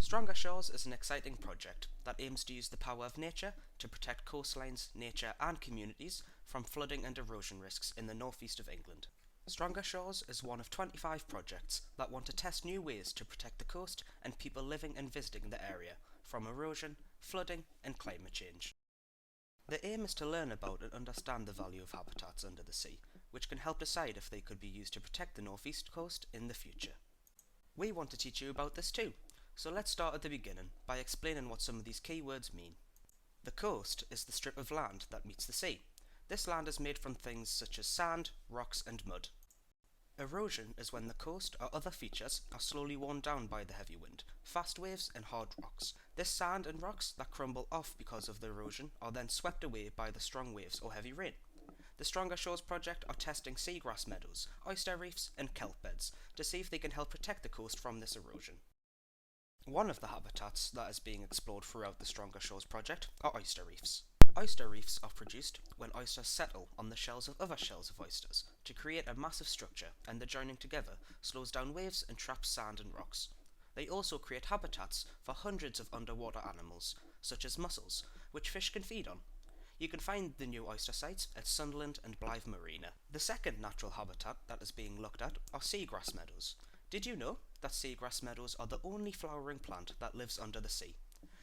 Stronger Shores is an exciting project that aims to use the power of nature to protect coastlines, nature and communities from flooding and erosion risks in the northeast of England. Stronger Shores is one of 25 projects that want to test new ways to protect the coast and people living and visiting the area from erosion, flooding and climate change. The aim is to learn about and understand the value of habitats under the sea, which can help decide if they could be used to protect the northeast coast in the future. We want to teach you about this too, so let's start at the beginning by explaining what some of these key words mean. The coast is the strip of land that meets the sea. This land is made from things such as sand, rocks and mud. Erosion is when the coast or other features are slowly worn down by the heavy wind, fast waves and hard rocks. This sand and rocks that crumble off because of the erosion are then swept away by the strong waves or heavy rain. The Stronger Shores project are testing seagrass meadows, oyster reefs and kelp beds to see if they can help protect the coast from this erosion. One of the habitats that is being explored throughout the Stronger Shores project are oyster reefs. Oyster reefs are produced when oysters settle on the shells of other shells of oysters to create a massive structure, and the joining together slows down waves and traps sand and rocks. They also create habitats for hundreds of underwater animals, such as mussels, which fish can feed on. You can find the new oyster sites at Sunderland and Blythe Marina. The second natural habitat that is being looked at are seagrass meadows. Did you know that seagrass meadows are the only flowering plant that lives under the sea?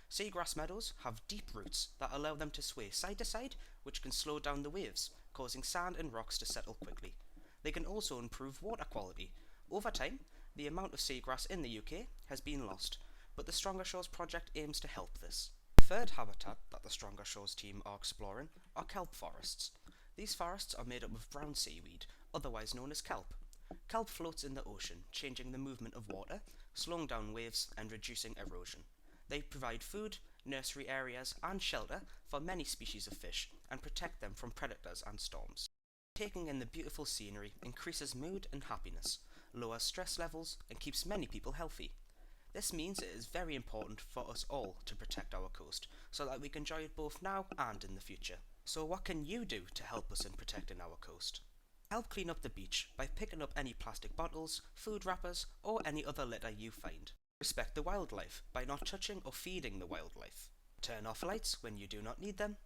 Seagrass meadows have deep roots that allow them to sway side to side, which can slow down the waves, causing sand and rocks to settle quickly. They can also improve water quality. Over time, the amount of seagrass in the UK has been lost, but the Stronger Shores project aims to help this. The third habitat that the Stronger Shores team are exploring are kelp forests. These forests are made up of brown seaweed, otherwise known as kelp. Kelp floats in the ocean, changing the movement of water, slowing down waves and reducing erosion. They provide food, nursery areas and shelter for many species of fish and protect them from predators and storms. Taking in the beautiful scenery increases mood and happiness, lowers stress levels and keeps many people healthy. This means it is very important for us all to protect our coast so that we can enjoy it both now and in the future. So what can you do to help us in protecting our coast? Help clean up the beach by picking up any plastic bottles, food wrappers or any other litter you find. Respect the wildlife by not touching or feeding the wildlife. Turn off lights when you do not need them.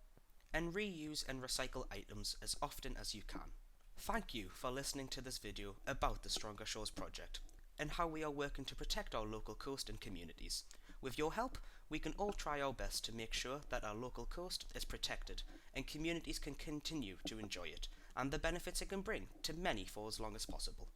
And reuse and recycle items as often as you can. Thank you for listening to this video about the Stronger Shores project and how we are working to protect our local coast and communities. With your help, we can all try our best to make sure that our local coast is protected and communities can continue to enjoy it and the benefits it can bring to many for as long as possible.